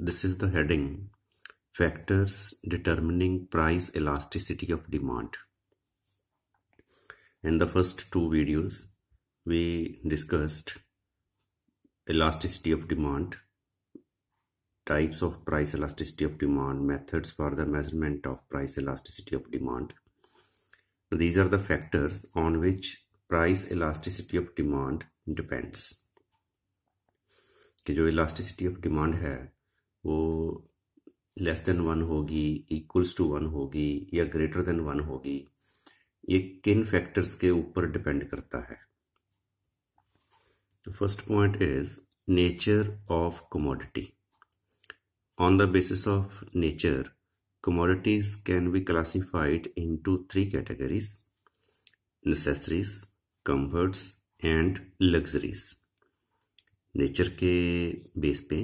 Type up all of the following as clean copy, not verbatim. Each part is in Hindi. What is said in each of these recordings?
This is the heading, Factors Determining Price Elasticity of Demand. In the first two videos, we discussed elasticity of demand, types of price elasticity of demand, methods for the measurement of price elasticity of demand. These are the factors on which price elasticity of demand depends. कि जो elasticity of demand है वो लेस देन 1 होगी, इक्वल्स टू 1 होगी या ग्रेटर देन 1 होगी, ये किन फैक्टर्स के ऊपर डिपेंड करता है. First point is nature of commodity. On the basis of nature, commodities can be classified into three categories: necessaries, comforts and luxuries. Nature के बेस पे,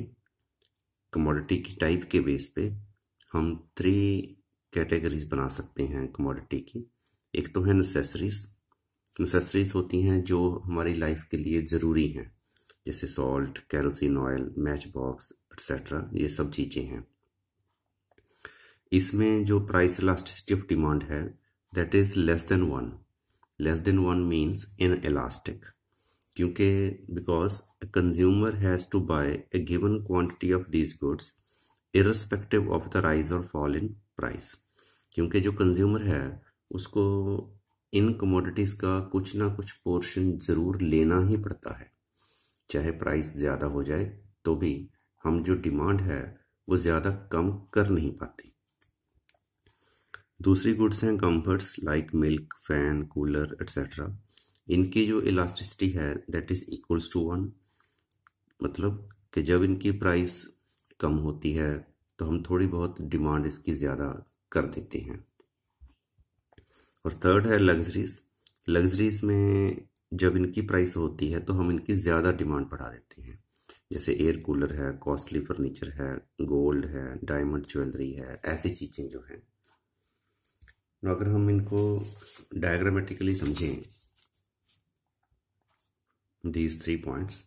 कमोडिटी की टाइप के बेस पे हम 3 कैटेगरीज बना सकते हैं कमोडिटी की. एक तो है नेसेसरीज. नेसेसरीज होती हैं जो हमारी लाइफ के लिए ज़रूरी हैं, जैसे salt, kerosene oil, match box etcetera, ये सब चीज़ें हैं. इसमें जो प्राइस इलास्टिसिटी ऑफ डिमांड है that is less than 1. Less than 1 means inelastic, क्योंकि because consumer has to buy a given quantity of these goods irrespective of the rise और फॉल इन प्राइस. क्योंकि जो कंज्यूमर है उसको इन कमोडिटीज़ का कुछ ना कुछ पोर्शन ज़रूर लेना ही पड़ता है. चाहे प्राइस ज़्यादा हो जाए तो भी हम जो डिमांड है वो ज़्यादा कम कर नहीं पाते. दूसरी गुड्स हैं comforts like milk, fan, cooler etcetera. इनकी जो इलास्टिसिटी है दैट इज़ इक्वल्स टू 1. मतलब कि जब इनकी प्राइस कम होती है तो हम थोड़ी बहुत डिमांड इसकी ज़्यादा कर देते हैं. और थर्ड है लग्जरीज. लग्जरीज में जब इनकी प्राइस होती है तो हम इनकी ज़्यादा डिमांड बढ़ा देते हैं, जैसे एयर कूलर है, कॉस्टली फर्नीचर है, गोल्ड है, डायमंड ज्वेलरी है, ऐसी चीज़ें जो हैं. अगर हम इनको डायग्रामेटिकली समझें these 3 points,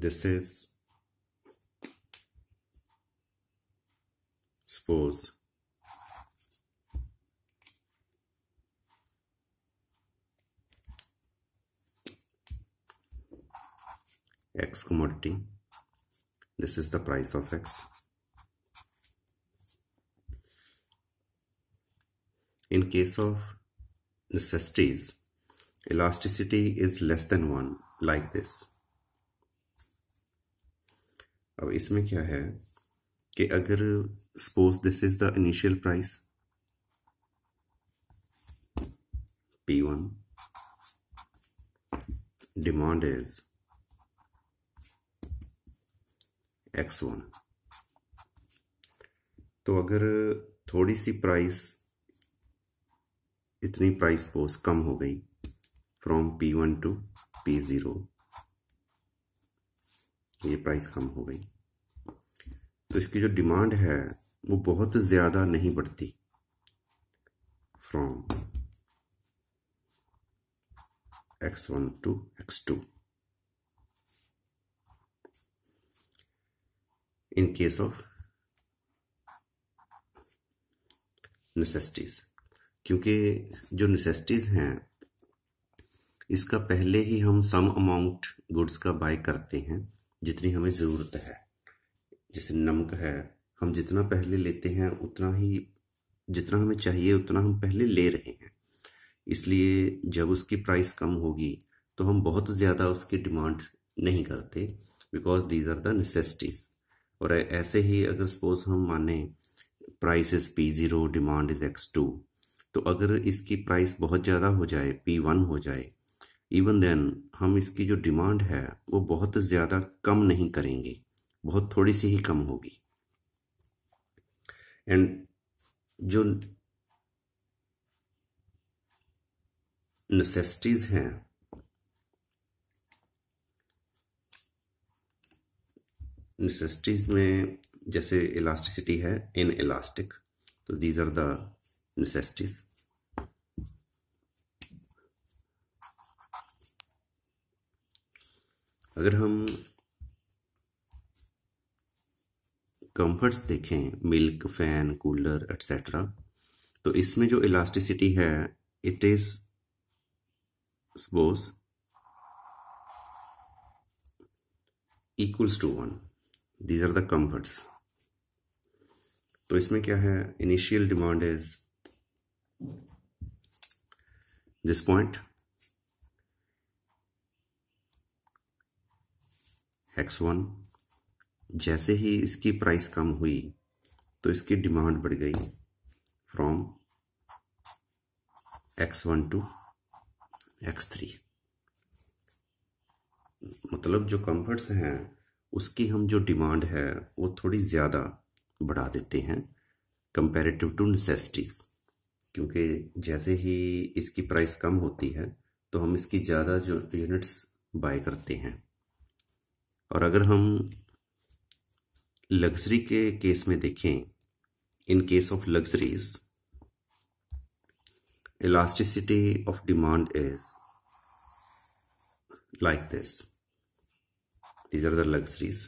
this is, suppose X commodity, this is the price of X. In case of necessities, elasticity is less than 1, like this. अब इसमें क्या है कि अगर suppose this is the initial price P1, demand is X1. तो अगर थोड़ी सी प्राइस, इतनी प्राइस पोज कम हो गई फ्रॉम P1 टू P0, ये प्राइस कम हो गई, तो इसकी जो डिमांड है वो बहुत ज़्यादा नहीं बढ़ती from X1 to X2. In case of necessities, क्योंकि जो नेसेसिटीज हैं इसका पहले ही हम सम अमाउंट गुड्स का बाय करते हैं जितनी हमें ज़रूरत है. जैसे नमक है, हम जितना पहले लेते हैं उतना ही, जितना हमें चाहिए उतना हम पहले ले रहे हैं. इसलिए जब उसकी प्राइस कम होगी तो हम बहुत ज़्यादा उसकी डिमांड नहीं करते, because these are the necessities. और ऐसे ही अगर सपोज हम माने price is P0, demand is X2, तो अगर इसकी प्राइस बहुत ज़्यादा हो जाए, P1 हो जाए, इवन देन हम इसकी जो डिमांड है वो बहुत ज़्यादा कम नहीं करेंगे, बहुत थोड़ी सी ही कम होगी. एंड जो नेसेसिटीज हैं, नेसेसिटीज में जैसे इलास्टिसिटी है इन इलास्टिक, तो दीज आर द नेसेसिटीज। अगर हम कंफर्ट्स देखें, मिल्क, फैन, कूलर एटसेट्रा, तो इसमें जो इलास्टिसिटी है it is suppose equals to 1। These are the comforts. तो इसमें क्या है, initial demand is this point x1। जैसे ही इसकी प्राइस कम हुई तो इसकी डिमांड बढ़ गई फ्रॉम x1 टू x3। मतलब जो कंफर्ट्स हैं उसकी हम जो डिमांड है वो थोड़ी ज़्यादा बढ़ा देते हैं कंपैरेटिव टू नेसेसिटीज, क्योंकि जैसे ही इसकी प्राइस कम होती है तो हम इसकी ज़्यादा जो यूनिट्स बाय करते हैं। और अगर हम लग्जरी के केस में देखें, in case of luxuries elasticity of demand is like this. These are the luxuries.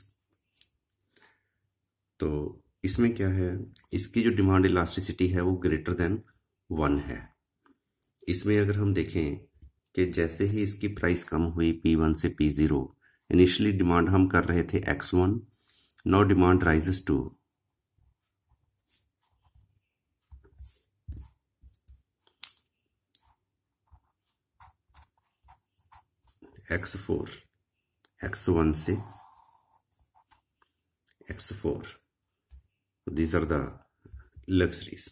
तो इसमें क्या है, इसकी जो डिमांड इलास्टिसिटी है वो ग्रेटर देन 1 है। इसमें अगर हम देखें कि जैसे ही इसकी प्राइस कम हुई P1 से P0, इनिशियली डिमांड हम कर रहे थे x1, now demand rises to x4, x1 से x4। These are the luxuries.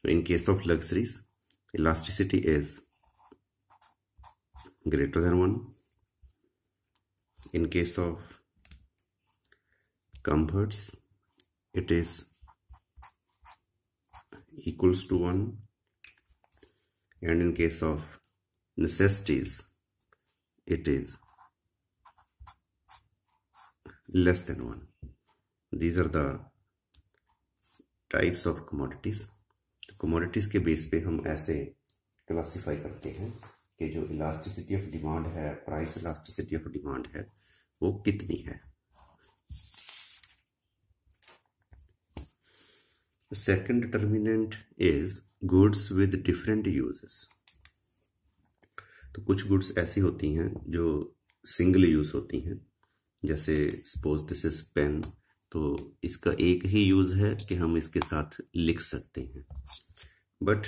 In case of luxuries, elasticity is greater than 1. In case of comforts, it is equals to 1. And in case of necessities, it is less than 1. These are the types of commodities. Commodities के बेस पे हम ऐसे क्लासिफाई करते हैं कि जो इलास्टिसिटी ऑफ डिमांड है, प्राइस इलास्टिसिटी ऑफ डिमांड है, वो कितनी है। Second determinant is goods with different uses. तो कुछ गुड्स ऐसी होती हैं जो सिंगल यूज होती हैं, जैसे सपोज दिस इज पेन, तो इसका एक ही यूज है कि हम इसके साथ लिख सकते हैं। बट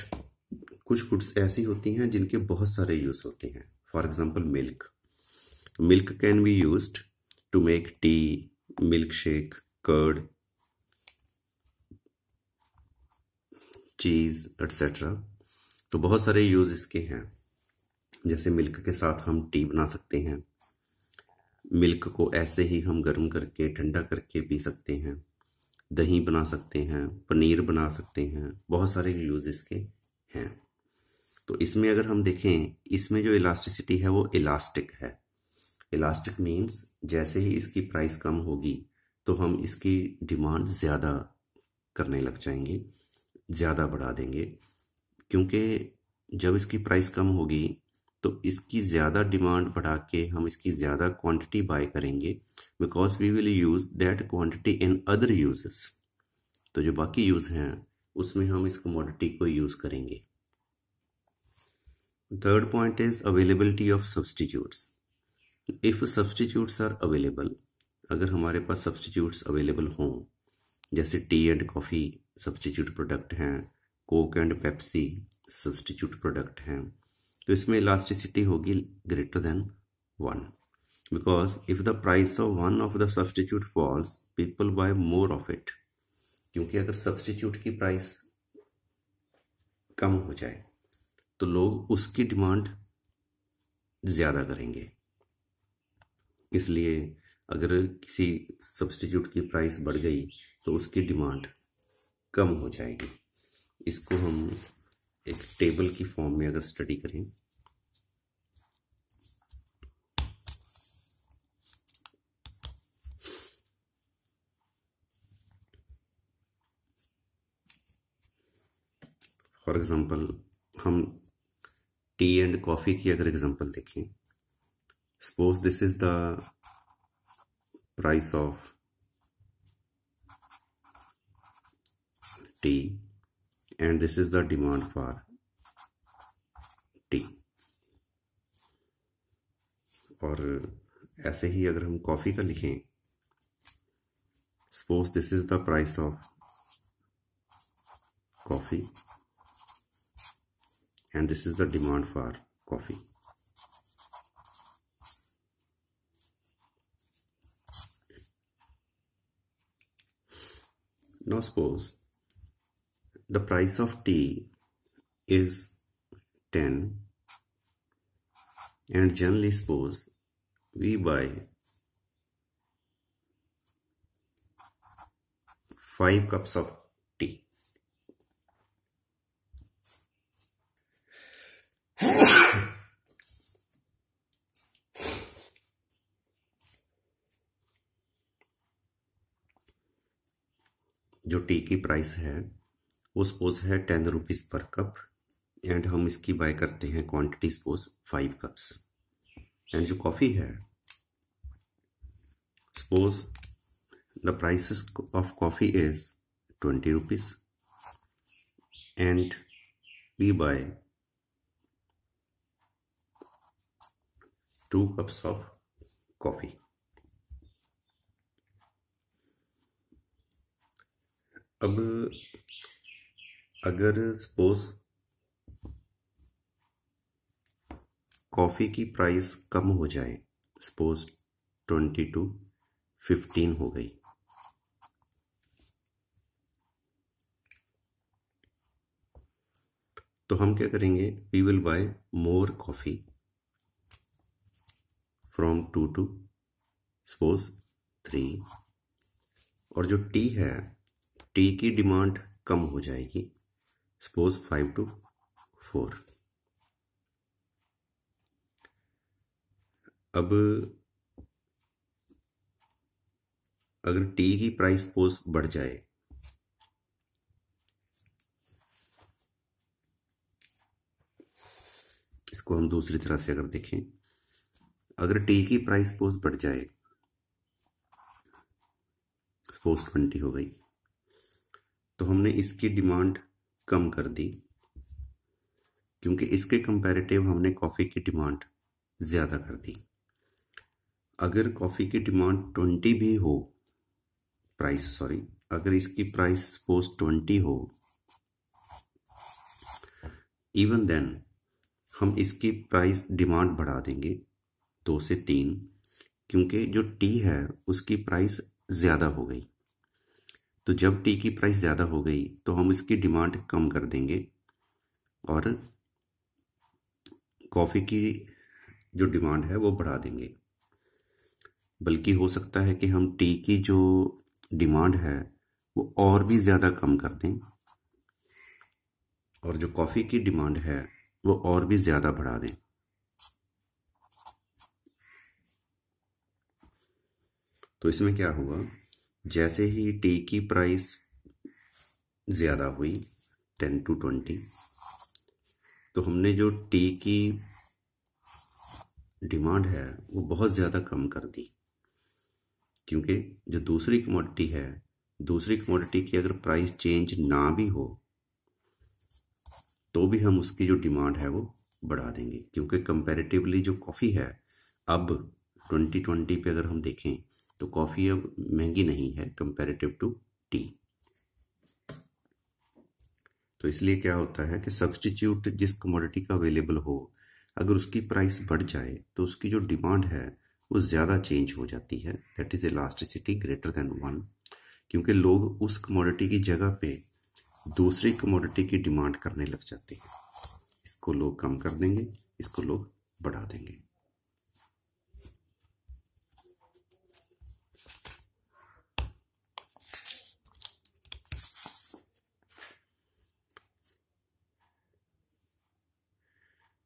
कुछ गुड्स ऐसी होती हैं जिनके बहुत सारे यूज होते हैं। For example milk. Milk can be used to make tea, milk shake, curd, cheese etcetera. तो बहुत सारे यूज इसके हैं। जैसे मिल्क के साथ हम टी बना सकते हैं, मिल्क को ऐसे ही हम गर्म करके ठंडा करके पी सकते हैं, दही बना सकते हैं, पनीर बना सकते हैं, बहुत सारे यूज इसके हैं। तो इसमें अगर हम देखें, इसमें जो इलास्टिसिटी है वो इलास्टिक है। इलास्टिक मीन्स जैसे ही इसकी प्राइस कम होगी तो हम इसकी डिमांड ज़्यादा करने लग जाएंगे, ज़्यादा बढ़ा देंगे, क्योंकि जब इसकी प्राइस कम होगी तो इसकी ज़्यादा डिमांड बढ़ा के हम इसकी ज़्यादा क्वांटिटी बाय करेंगे, because we will use that quantity in other uses. तो जो बाकी यूज़ हैं उसमें हम इस कमोडिटी को यूज़ करेंगे। Third point is availability of substitutes. If substitutes are available, अगर हमारे पास सब्सटीट्यूट्स अवेलेबल हों, जैसे tea and coffee substitute product हैं, Coke and Pepsi substitute product हैं, तो इसमें इलास्टिसिटी होगी greater than 1, because if the price of one of the substitute falls, people buy more of it. क्योंकि अगर सब्सटीट्यूट की प्राइस कम हो जाए तो लोग उसकी डिमांड ज़्यादा करेंगे। इसलिए अगर किसी सब्सटीट्यूट की प्राइस बढ़ गई तो उसकी डिमांड कम हो जाएगी। इसको हम एक टेबल की फॉर्म में अगर स्टडी करें, फॉर एग्जांपल हम टी एंड कॉफ़ी की अगर एग्जांपल देखें, suppose this is the price of T and this is the demand for T. और ऐसे ही अगर हम कॉफ़ी का लिखें, suppose this is the price of coffee and this is the demand for coffee. Now suppose the price of tea is 10 and generally suppose we buy 5 cups of tea. जो टी की प्राइस है वो सपोज है 10 रुपीज़ पर कप एंड हम इसकी बाय करते हैं क्वांटिटी सपोज 5 कप्स। एंड जो कॉफ़ी है, suppose the price of coffee is 20 rupees and we buy 2 cups of coffee. अब अगर सपोज कॉफ़ी की प्राइस कम हो जाए, सपोज 20 to 15 हो गई, तो हम क्या करेंगे, we will buy more coffee from 2 to suppose 3। और जो टी है, टी की डिमांड कम हो जाएगी, सपोज 5 to 4। अब अगर टी की प्राइस सपोज बढ़ जाए, इसको हम दूसरी तरह से अगर देखें, अगर टी की प्राइस सपोज बढ़ जाए, सपोज 20 हो गई, तो हमने इसकी डिमांड कम कर दी क्योंकि इसके कंपैरेटिव हमने कॉफ़ी की डिमांड ज़्यादा कर दी। अगर कॉफ़ी की डिमांड 20 भी हो, अगर इसकी प्राइस सपोज 20 हो, इवन देन हम इसकी प्राइस डिमांड बढ़ा देंगे 2 से 3, क्योंकि जो टी है उसकी प्राइस ज़्यादा हो गई। तो जब टी की प्राइस ज़्यादा हो गई तो हम इसकी डिमांड कम कर देंगे और कॉफ़ी की जो डिमांड है वो बढ़ा देंगे। बल्कि हो सकता है कि हम टी की जो डिमांड है वो और भी ज़्यादा कम कर दें और जो कॉफ़ी की डिमांड है वो और भी ज़्यादा बढ़ा दें। तो इसमें क्या हुआ, जैसे ही टी की प्राइस ज़्यादा हुई 10 to 20, तो हमने जो टी की डिमांड है वो बहुत ज़्यादा कम कर दी, क्योंकि जो दूसरी कमोडिटी है, दूसरी कमोडिटी की अगर प्राइस चेंज ना भी हो तो भी हम उसकी जो डिमांड है वो बढ़ा देंगे, क्योंकि कंपैरेटिवली जो कॉफ़ी है अब 2020 पे अगर हम देखें तो कॉफ़ी अब महंगी नहीं है कंपैरेटिव टू टी। तो इसलिए क्या होता है कि सब्स्टिट्यूट जिस कमोडिटी का अवेलेबल हो, अगर उसकी प्राइस बढ़ जाए तो उसकी जो डिमांड है वो ज़्यादा चेंज हो जाती है, that is elasticity greater than 1, क्योंकि लोग उस कमोडिटी की जगह पे दूसरी कमोडिटी की डिमांड करने लग जाते हैं। इसको लोग कम कर देंगे, इसको लोग बढ़ा देंगे।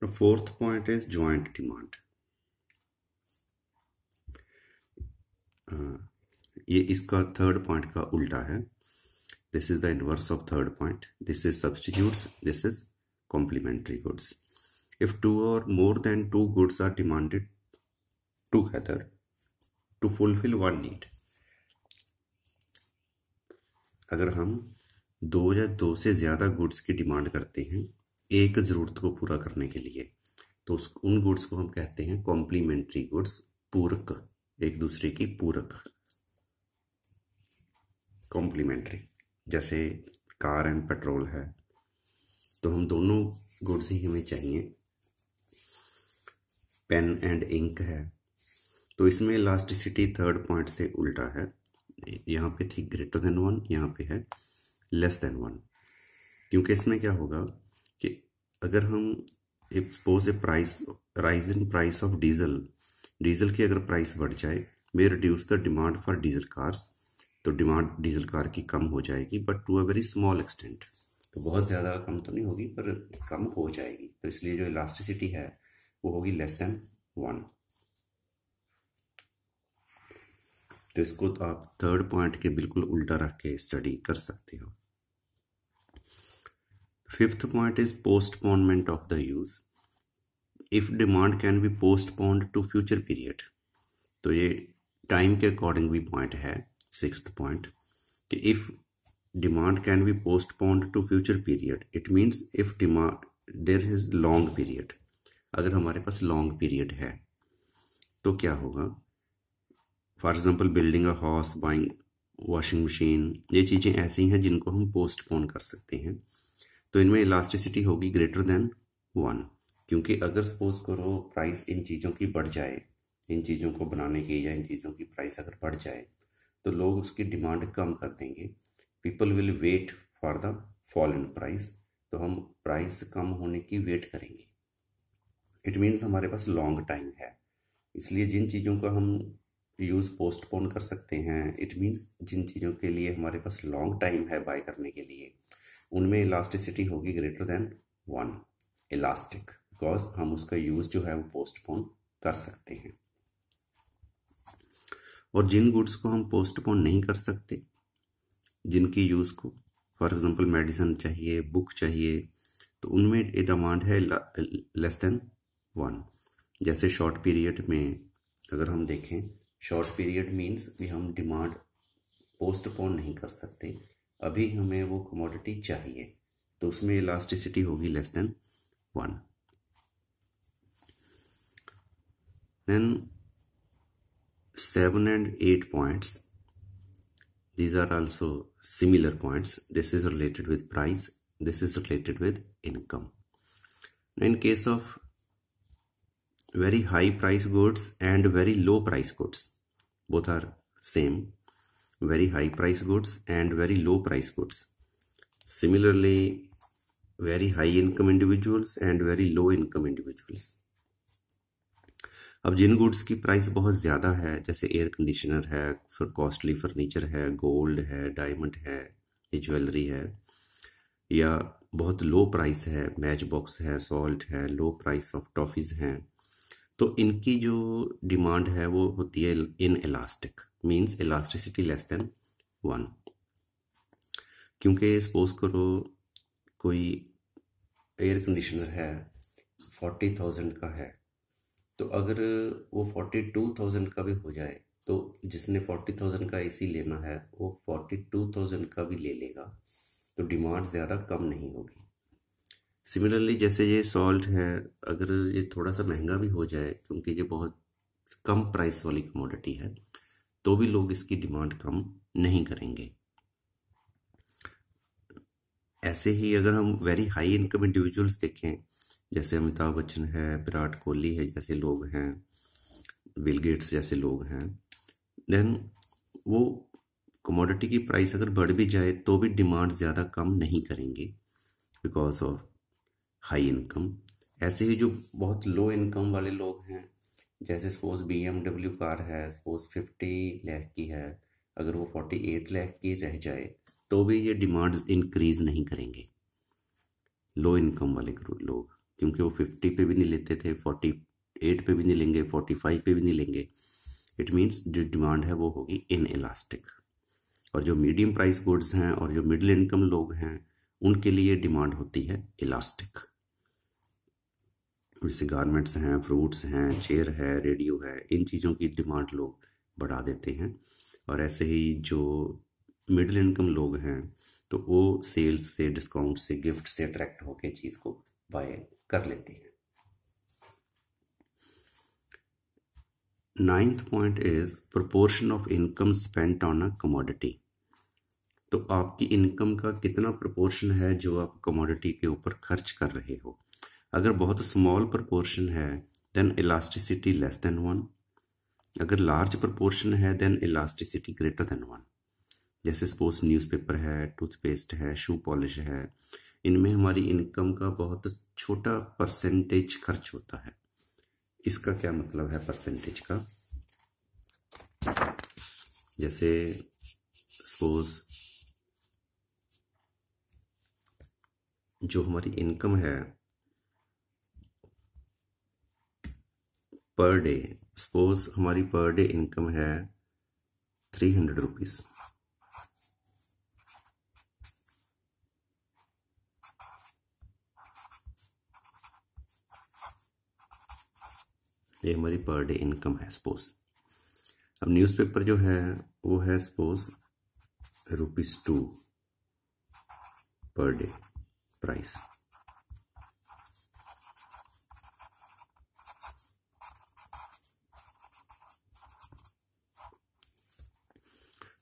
The fourth point is joint demand. ये इसका थर्ड पॉइंट का उल्टा है। This is the inverse of third point. This is substitutes. This is complementary goods. If two or more than two goods are demanded together to fulfill one need, अगर हम दो या दो से ज़्यादा गुड्स की डिमांड करते हैं एक ज़रूरत को पूरा करने के लिए, तो उन गुड्स को हम कहते हैं कॉम्प्लीमेंट्री गुड्स, पूरक, एक दूसरे की पूरक, कॉम्प्लीमेंट्री। जैसे कार एंड पेट्रोल है, तो हम दोनों गुड्स ही हमें चाहिए। पेन एंड इंक है, तो इसमें इलास्टिसिटी थर्ड पॉइंट से उल्टा है। यहाँ पे थी ग्रेटर देन 1, यहाँ पे है लेस देन 1। क्योंकि इसमें क्या होगा कि अगर हम suppose a price rise in price of diesel की अगर प्राइस बढ़ जाए, may reduce the demand for diesel cars, तो डिमांड डीजल कार की कम हो जाएगी, but to a very small extent. तो बहुत ज़्यादा कम तो नहीं होगी, पर कम हो जाएगी। तो इसलिए जो इलास्टिसिटी है वो होगी लेस देन 1। तो इसको तो आप थर्ड पॉइंट के बिल्कुल उल्टा रख के स्टडी कर सकते हो। Fifth point is postponement of the use. If demand can be postponed to future period, तो ये टाइम के अकॉर्डिंग भी पॉइंट है। सिक्स्थ पॉइंट कि if demand can be postponed to future period, it means if demand there is long period. अगर हमारे पास लॉन्ग पीरियड है तो क्या होगा, for example building a house, buying washing machine, ये चीज़ें ऐसी हैं जिनको हम पोस्टपोन कर सकते हैं। तो इनमें इलास्टिसिटी होगी ग्रेटर देन 1, क्योंकि अगर सपोज करो प्राइस इन चीज़ों की बढ़ जाए, इन चीज़ों को बनाने की या इन चीज़ों की प्राइस अगर बढ़ जाए, तो लोग उसकी डिमांड कम कर देंगे। People will wait for the fall in price, तो हम प्राइस कम होने की वेट करेंगे। इट मीन्स हमारे पास लॉन्ग टाइम है। इसलिए जिन चीज़ों का हम यूज़ पोस्टपोन कर सकते हैं, इट मीन्स जिन चीज़ों के लिए हमारे पास लॉन्ग टाइम है बाय करने के लिए, उनमें इलास्टिसिटी होगी ग्रेटर देन 1, इलास्टिक, बिकॉज हम उसका यूज़ जो है वो पोस्टपोन कर सकते हैं। और जिन गुड्स को हम पोस्टपोन नहीं कर सकते, जिनकी यूज़ को फॉर एग्जांपल मेडिसिन चाहिए, बुक चाहिए, तो उनमें डिमांड है लेस देन 1। जैसे शॉर्ट पीरियड में अगर हम देखें, शॉर्ट पीरियड मीन्स कि हम डिमांड पोस्टपोन नहीं कर सकते, अभी हमें वो कमोडिटी चाहिए, तो उसमें इलास्टिसिटी होगी less than 1। Then 7 and 8 points, these are also similar points. This is related with price, this is related with income. In case of very high price goods and very low price goods, both are same, very high price goods and very low price goods. Similarly, very high income individuals and very low income individuals. अब जिन गुड्स की प्राइस बहुत ज़्यादा है, जैसे एयर कंडीशनर है, फिर कॉस्टली फर्नीचर है, गोल्ड है, डायमंड है, ज्वेलरी है, या बहुत लो प्राइस है, मैच बॉक्स है, सॉल्ट है, लो प्राइस ऑफ टॉफ़ीज़ हैं, तो इनकी जो डिमांड है वो होती है in elastic, means elasticity less than 1। क्योंकि सपोज करो कोई एयर कंडीशनर है 40,000 का है, तो अगर वो 42,000 का भी हो जाए, तो जिसने 40,000 का एसी लेना है वो 42,000 का भी ले लेगा, तो डिमांड ज़्यादा कम नहीं होगी। सिमिलरली जैसे ये सॉल्ट है, अगर ये थोड़ा सा महंगा भी हो जाए, क्योंकि ये बहुत कम प्राइस वाली कमोडिटी है, तो भी लोग इसकी डिमांड कम नहीं करेंगे। ऐसे ही अगर हम वेरी हाई इनकम इंडिविजुअल्स देखें, जैसे अमिताभ बच्चन है, विराट कोहली है, जैसे लोग हैं, बिल गेट्स जैसे लोग हैं, देन वो कमोडिटी की प्राइस अगर बढ़ भी जाए तो भी डिमांड ज़्यादा कम नहीं करेंगे बिकॉज ऑफ हाई इनकम। ऐसे ही जो बहुत लो इनकम वाले लोग हैं, जैसे सपोज BMW कार है, सपोज 50 लाख की है, अगर वो 48 लाख की रह जाए तो भी ये डिमांड इंक्रीज नहीं करेंगे लो इनकम वाले लोग, क्योंकि वो 50 पे भी नहीं लेते थे, 48 पे भी नहीं लेंगे, 45 पे भी नहीं लेंगे। इट मीन्स जो डिमांड है वो होगी इन इलास्टिक। और जो मीडियम प्राइस गुड्स हैं और जो मिडिल इनकम लोग हैं उनके लिए डिमांड होती है इलास्टिक। जैसे गारमेंट्स हैं, फ्रूट्स हैं, चेयर है, रेडियो है, इन चीज़ों की डिमांड लोग बढ़ा देते हैं। और ऐसे ही जो मिडिल इनकम लोग हैं तो वो सेल्स से, डिस्काउंट से, गिफ्ट से अट्रैक्ट होकर चीज़ को बाय कर लेते हैं। 9th point is proportion of income spent on a commodity. तो आपकी इनकम का कितना प्रोपोर्शन है जो आप कमोडिटी के ऊपर खर्च कर रहे हो। अगर बहुत स्मॉल प्रोपोर्शन है देन इलास्टिसिटी लेस देन 1, अगर लार्ज प्रोपोर्शन है देन इलास्टिसिटी ग्रेटर देन 1। जैसे सपोज न्यूज़पेपर है, टूथपेस्ट है, शू पॉलिश है, इनमें हमारी इनकम का बहुत छोटा परसेंटेज खर्च होता है। इसका क्या मतलब है परसेंटेज का? जैसे सपोज जो हमारी इनकम है पर डे, सपोज हमारी पर डे इनकम है 300 रुपीज़। ये हमारी पर डे इनकम है सपोज। अब न्यूज़पेपर जो है वो है suppose ₹2 per day price.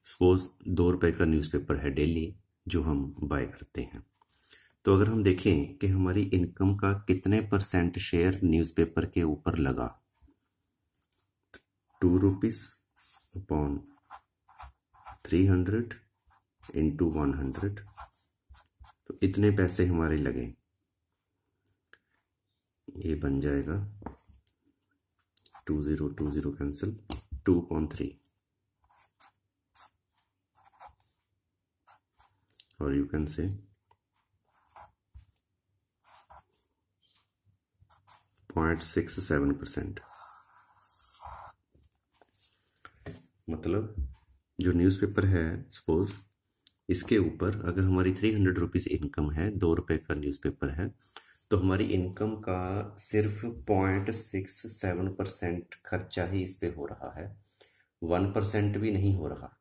Suppose ₹2 का न्यूज़पेपर है डेली जो हम बाय करते हैं। तो अगर हम देखें कि हमारी इनकम का कितने % शेयर न्यूज़पेपर के ऊपर लगा, 2 रुपीज़ अपॉन 300 इंटू 100, तो इतने पैसे हमारे लगे। ये बन जाएगा 20 कैंसिल, 2/3 और यू कैन से 0.67%। मतलब जो न्यूज़पेपर है सपोज इसके ऊपर अगर हमारी 300 रुपीज़ इनकम है, ₹2 का न्यूज़पेपर है, तो हमारी इनकम का सिर्फ 0.67% खर्चा ही इस पे हो रहा है, 1% भी नहीं हो रहा।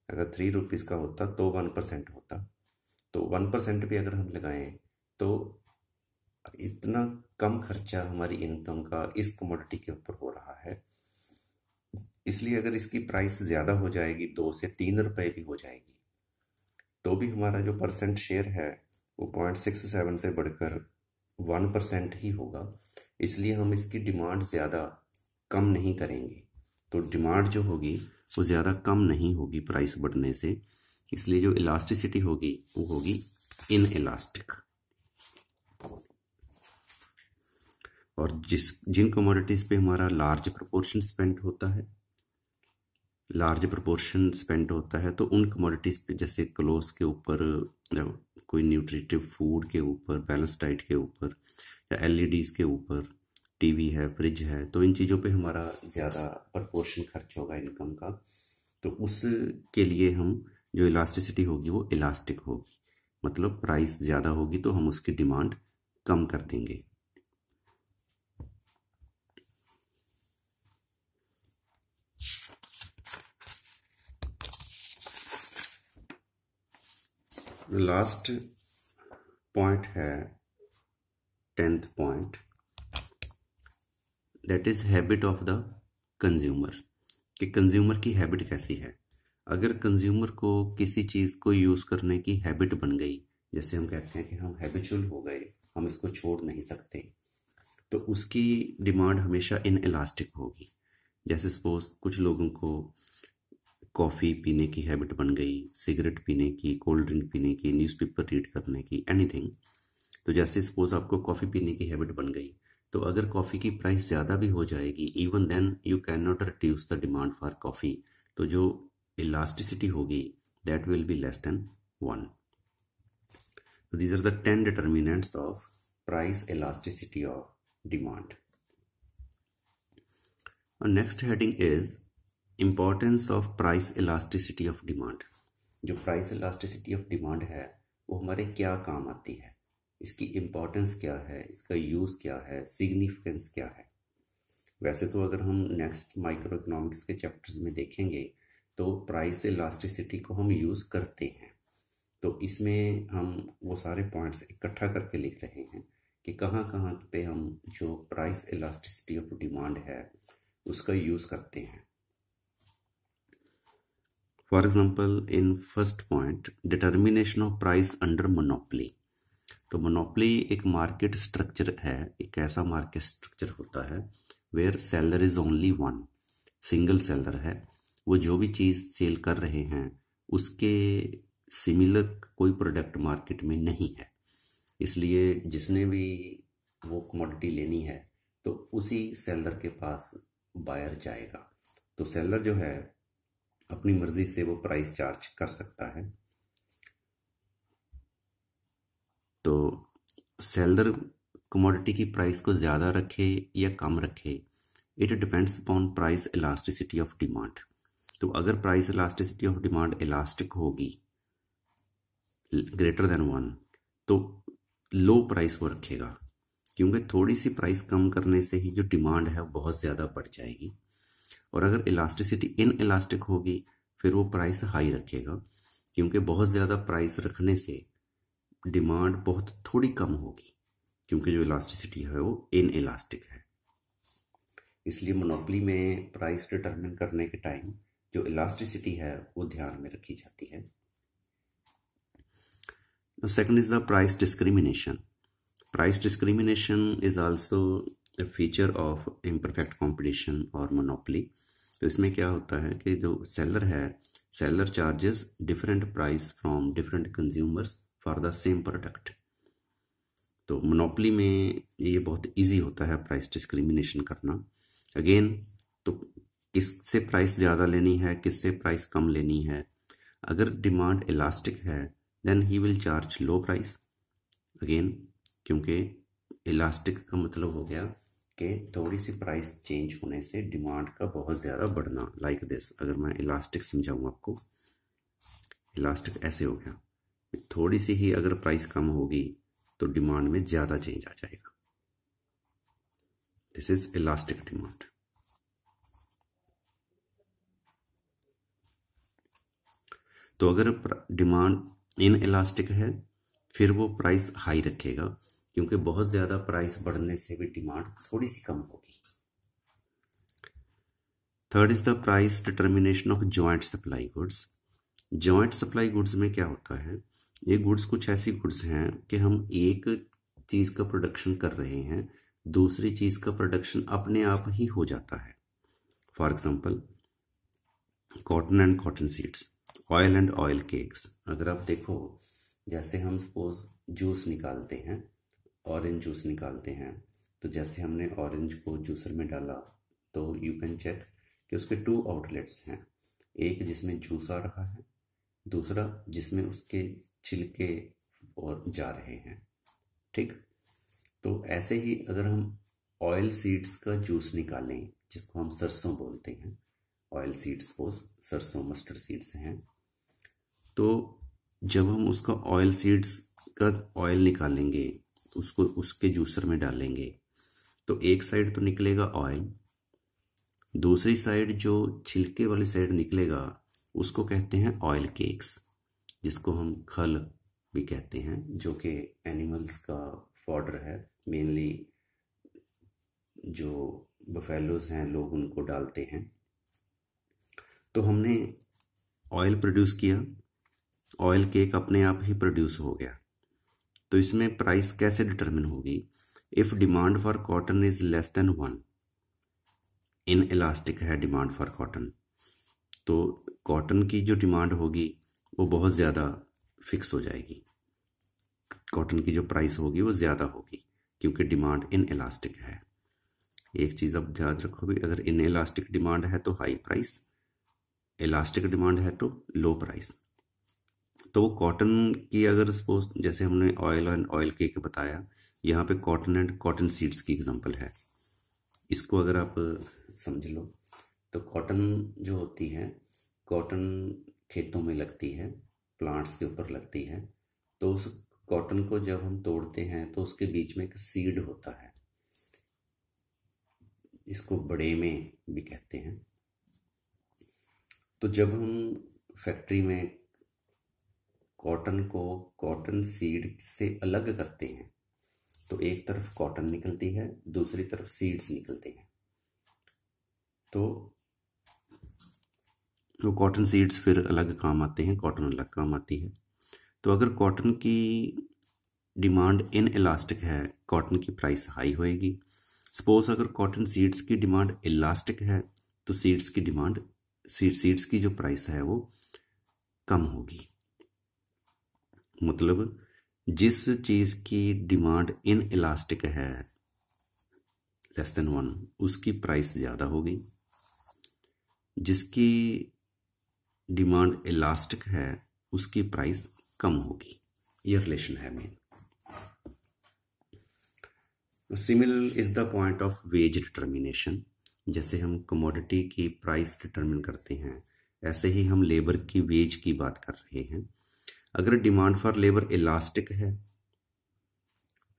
अगर 3 रुपीज़ का होता तो 1% होता, तो 1% भी अगर हम लगाएं तो इतना कम खर्चा हमारी इनकम का इस कमोडिटी के ऊपर हो रहा है। इसलिए अगर इसकी प्राइस ज़्यादा हो जाएगी, 2 से 3 रुपए भी हो जाएगी, तो भी हमारा जो परसेंट शेयर है वो 0.67 से बढ़कर 1% ही होगा। इसलिए हम इसकी डिमांड ज़्यादा कम नहीं करेंगे। तो डिमांड जो होगी वो ज़्यादा कम नहीं होगी प्राइस बढ़ने से। इसलिए जो इलास्टिसिटी होगी वो होगी इन इलास्टिक। और जिन कमोडिटीज़ पे हमारा लार्ज प्रोपोर्शन स्पेंड होता है तो उन कमोडिटीज़ पे जैसे क्लोथ्स के ऊपर, कोई न्यूट्रिटिव फूड के ऊपर, बैलेंस डाइट के ऊपर, या एलईडीज के ऊपर, टीवी है, फ्रिज है, तो इन चीज़ों पे हमारा ज़्यादा प्रोपोर्शन खर्च होगा इनकम का। तो उसके लिए हम जो इलास्टिसिटी होगी वो इलास्टिक होगी, मतलब प्राइस ज़्यादा होगी तो हम उसकी डिमांड कम कर देंगे। लास्ट पॉइंट है 10th point, that is habit of the consumer, कि कंज्यूमर की हैबिट कैसी है। अगर कंज्यूमर को किसी चीज़ को यूज़ करने की हैबिट बन गई, जैसे हम कहते हैं कि हम हैबिचुअल हो गए, हम इसको छोड़ नहीं सकते, तो उसकी डिमांड हमेशा इन इलास्टिक होगी। जैसे सपोज कुछ लोगों को कॉफ़ी पीने की हैबिट बन गई, सिगरेट पीने की, कोल्ड ड्रिंक पीने की, न्यूज़पेपर रीड करने की, एनीथिंग। तो जैसे सपोज आपको कॉफ़ी पीने की हैबिट बन गई, तो अगर कॉफ़ी की प्राइस ज़्यादा भी हो जाएगी, even then you can not reduce the demand for coffee. तो जो इलास्टिसिटी होगी that will be less than 1। These are the 10 determinants of price elasticity of demand. Next heading is importance of price elasticity of demand. जो प्राइस इलास्टिसिटी ऑफ डिमांड है वो हमारे क्या काम आती है, इसकी इम्पोर्टेंस क्या है, इसका यूज़ क्या है, सिग्निफिकेंस क्या है। वैसे तो अगर हम नेक्स्ट माइक्रो इकोनॉमिक्स के चैप्टर्स में देखेंगे तो प्राइस इलास्टिसिटी को हम यूज़ करते हैं, तो इसमें हम वो सारे पॉइंट्स इकट्ठा करके लिख रहे हैं कि कहाँ कहाँ पे हम जो प्राइस इलास्टिसिटी ऑफ डिमांड है उसका यूज़ करते हैं। For example in first point, determination of price under monopoly. तो मोनोपोली एक मार्केट स्ट्रक्चर है, एक ऐसा मार्केट स्ट्रक्चर होता है where seller is only one, single seller है, वो जो भी चीज़ सेल कर रहे हैं उसके सिमिलर कोई प्रोडक्ट मार्केट में नहीं है, इसलिए जिसने भी वो कमोडिटी लेनी है तो उसी सेलर के पास बायर जाएगा। तो सेलर जो है अपनी मर्जी से वो प्राइस चार्ज कर सकता है। तो सेलर कमोडिटी की प्राइस को ज़्यादा रखे या कम रखे, it depends upon price elasticity of demand. तो अगर price elasticity of demand elastic होगी ग्रेटर देन 1 तो लो प्राइस वो रखेगा, क्योंकि थोड़ी सी प्राइस कम करने से ही जो डिमांड है बहुत ज़्यादा बढ़ जाएगी। और अगर इलास्टिसिटी इन इलास्टिक होगी फिर वो प्राइस हाई रखेगा, क्योंकि बहुत ज़्यादा प्राइस रखने से डिमांड बहुत थोड़ी कम होगी, क्योंकि जो इलास्टिसिटी है वो इन इलास्टिक है। इसलिए मोनोपोली में प्राइस डिटरमिन करने के टाइम जो इलास्टिसिटी है वो ध्यान में रखी जाती है। Second is the price discrimination. Price discrimination is also a feature of imperfect competition or monopoly. तो इसमें क्या होता है कि जो सेलर है, seller charges different price from different consumers for the same product. तो मोनोपोली में ये बहुत इजी होता है प्राइस डिस्क्रिमिनेशन करना। अगेन, तो किससे प्राइस ज़्यादा लेनी है, किससे प्राइस कम लेनी है। अगर डिमांड इलास्टिक है then he will charge low price. Again, क्योंकि इलास्टिक का मतलब हो गया कि थोड़ी सी प्राइस चेंज होने से डिमांड का बहुत ज़्यादा बढ़ना। लाइक दिस, अगर मैं इलास्टिक समझाऊँ आपको, इलास्टिक ऐसे हो गया, थोड़ी सी ही अगर प्राइस कम होगी तो डिमांड में ज़्यादा चेंज आ जाएगा। This is elastic demand. तो अगर डिमांड इन इलास्टिक है फिर वो प्राइस हाई रखेगा, क्योंकि बहुत ज़्यादा प्राइस बढ़ने से भी डिमांड थोड़ी सी कम होगी। Third is the price determination of joint supply goods. Joint supply goods में क्या होता है, ये गुड्स कुछ ऐसी गुड्स हैं कि हम एक चीज़ का प्रोडक्शन कर रहे हैं, दूसरी चीज़ का प्रोडक्शन अपने आप ही हो जाता है। For example cotton and cotton seeds, oil and oil cakes. अगर आप देखो, जैसे हम सपोज जूस निकालते हैं, ऑरेंज जूस निकालते हैं, तो जैसे हमने ऑरेंज को जूसर में डाला तो यू कैन चेक कि उसके 2 आउटलेट्स हैं, एक जिसमें जूस आ रहा है, दूसरा जिसमें उसके छिलके और जा रहे हैं। ठीक, तो ऐसे ही अगर हम ऑयल सीड्स का जूस निकालें, जिसको हम सरसों बोलते हैं, ऑयल सीड्स सपोज सरसों मस्टर्ड सीड्स हैं, तो जब हम उसका ऑयल सीड्स का ऑयल निकालेंगे तो उसको उसके जूसर में डालेंगे तो एक साइड तो निकलेगा ऑयल, दूसरी साइड जो छिलके वाली साइड निकलेगा उसको कहते हैं ऑयल केक्स, जिसको हम खल भी कहते हैं, जो कि एनिमल्स का फॉडर है। मेनली जो बफेलोज हैं लोग उनको डालते हैं। तो हमने ऑयल प्रोड्यूस किया, ऑयल केक अपने आप ही प्रोड्यूस हो गया। तो इसमें प्राइस कैसे डिटरमिन होगी? If demand for cotton is less than 1, in elastic है डिमांड फॉर कॉटन, तो कॉटन की जो डिमांड होगी वो बहुत ज़्यादा फिक्स हो जाएगी, कॉटन की जो प्राइस होगी वो ज़्यादा होगी, क्योंकि डिमांड इन इलास्टिक है। एक चीज़ अब याद रखो भी, अगर इन इलास्टिक डिमांड है तो हाई प्राइस, इलास्टिक डिमांड है तो लो प्राइस। तो कॉटन की अगर सपोज जैसे हमने ऑयल एंड ऑयल केक बताया, यहाँ पे कॉटन एंड कॉटन सीड्स की एग्जांपल है, इसको अगर आप समझ लो तो कॉटन जो होती है, कॉटन खेतों में लगती है, प्लांट्स के ऊपर लगती है। तो उस कॉटन को जब हम तोड़ते हैं तो उसके बीच में एक सीड होता है, इसको बड़े में भी कहते हैं। तो जब हम फैक्ट्री में कॉटन को कॉटन सीड से अलग करते हैं तो एक तरफ कॉटन निकलती है, दूसरी तरफ सीड्स निकलते हैं। तो वो कॉटन सीड्स फिर अलग काम आते हैं, कॉटन अलग काम आती है। तो अगर कॉटन की डिमांड इन इलास्टिक है, कॉटन की प्राइस हाई होएगी। सपोज अगर कॉटन सीड्स की डिमांड इलास्टिक है तो सीड्स की डिमांड सीड्स की जो प्राइस है वो कम होगी। मतलब जिस चीज़ की डिमांड इन इलास्टिक है लेस देन 1, उसकी प्राइस ज़्यादा होगी। जिसकी डिमांड इलास्टिक है उसकी प्राइस कम होगी। ये रिलेशन है main. Similar is the point of wage determination. जैसे हम कमोडिटी की प्राइस डिटरमिन करते हैं, ऐसे ही हम लेबर की वेज की बात कर रहे हैं। अगर डिमांड फॉर लेबर इलास्टिक है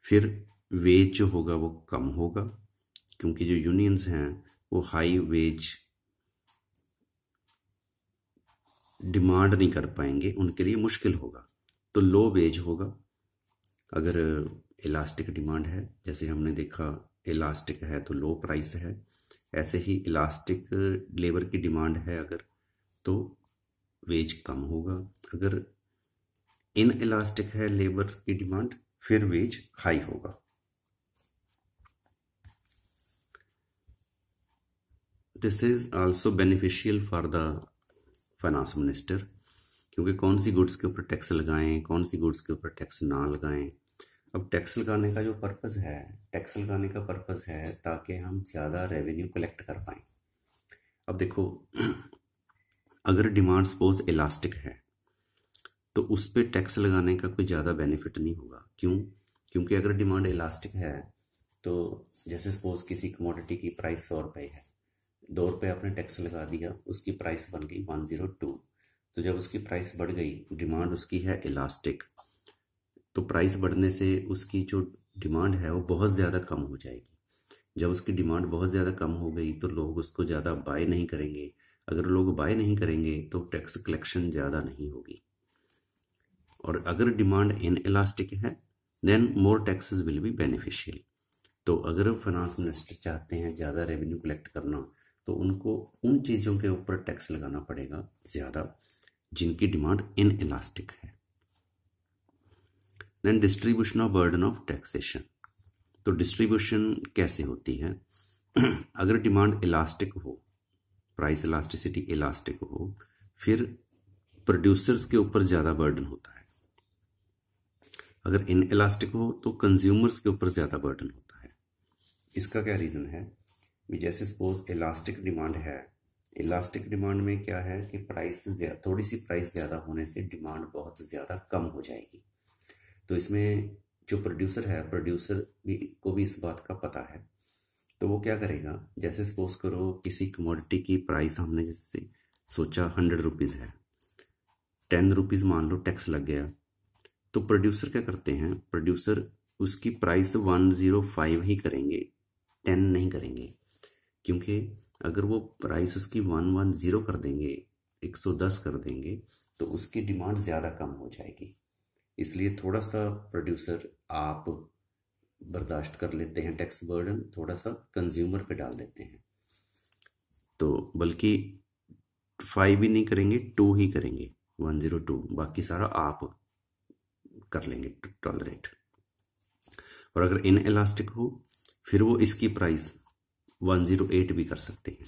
फिर वेज जो होगा वो कम होगा, क्योंकि जो यूनियंस हैं वो हाई वेज डिमांड नहीं कर पाएंगे, उनके लिए मुश्किल होगा, तो लो वेज होगा। अगर इलास्टिक डिमांड है, जैसे हमने देखा इलास्टिक है तो लो प्राइस है, ऐसे ही इलास्टिक लेबर की डिमांड है अगर, तो वेज कम होगा। अगर इन इलास्टिक है लेबर की डिमांड फिर वेज हाई होगा। This is also beneficial for the finance minister, क्योंकि कौन सी गुड्स के ऊपर टैक्स लगाएं, कौन सी गुड्स के ऊपर टैक्स ना लगाएं। अब टैक्स लगाने का जो पर्पस है, टैक्स लगाने का पर्पस है ताकि हम ज़्यादा रेवेन्यू कलेक्ट कर पाएं। अब देखो अगर डिमांड सपोज इलास्टिक है तो उस पर टैक्स लगाने का कोई ज़्यादा बेनिफिट नहीं होगा। क्यों? क्योंकि अगर डिमांड इलास्टिक है तो जैसे सपोज किसी कमोडिटी की प्राइस 100 रुपये है, 2 रुपये आपने टैक्स लगा दिया, उसकी प्राइस बन गई 102। तो जब उसकी प्राइस बढ़ गई, डिमांड उसकी है इलास्टिक, तो प्राइस बढ़ने से उसकी जो डिमांड है वो बहुत ज़्यादा कम हो जाएगी। जब उसकी डिमांड बहुत ज़्यादा कम हो गई तो लोग उसको ज़्यादा बाय नहीं करेंगे। अगर लोग बाय नहीं करेंगे तो टैक्स कलेक्शन ज़्यादा नहीं होगी। और अगर डिमांड इन इलास्टिक है then more taxes will be beneficial. तो अगर फाइनेंस मिनिस्टर चाहते हैं ज़्यादा रेवेन्यू कलेक्ट करना तो उनको उन चीज़ों के ऊपर टैक्स लगाना पड़ेगा ज़्यादा जिनकी डिमांड इन इलास्टिक है। Then distribution of burden of taxation. तो डिस्ट्रीब्यूशन कैसे होती है? अगर डिमांड इलास्टिक हो, प्राइस इलास्टिसिटी इलास्टिक हो, फिर प्रोड्यूसर्स के ऊपर ज़्यादा बर्डन होता है। अगर इन इलास्टिक हो तो कंज्यूमर्स के ऊपर ज़्यादा बर्डन होता है। इसका क्या रीज़न है? जैसे सपोज इलास्टिक डिमांड है, इलास्टिक डिमांड में क्या है कि प्राइस थोड़ी सी प्राइस ज़्यादा होने से डिमांड बहुत ज़्यादा कम हो जाएगी। तो इसमें जो प्रोड्यूसर है, प्रोड्यूसर को भी इस बात का पता है, तो वो क्या करेगा, जैसे सपोज करो किसी कमोडिटी की प्राइस हमने जैसे सोचा 100 रुपीज़ है, 10 रुपीज़ मान लो टैक्स लग गया, तो प्रोड्यूसर क्या करते हैं, प्रोड्यूसर उसकी प्राइस 105 ही करेंगे, 10 नहीं करेंगे। क्योंकि अगर वो प्राइस उसकी 110 कर देंगे, 110 कर देंगे, तो उसकी डिमांड ज़्यादा कम हो जाएगी। इसलिए थोड़ा सा प्रोड्यूसर आप बर्दाश्त कर लेते हैं टैक्स बर्डन, थोड़ा सा कंज्यूमर पे डाल देते हैं। तो बल्कि 5 ही नहीं करेंगे, 2 ही करेंगे, 102, बाकी सारा आप कर लेंगे टॉलरेट। और अगर इन इलास्टिक हो फिर वो इसकी प्राइस 108 भी कर सकते हैं,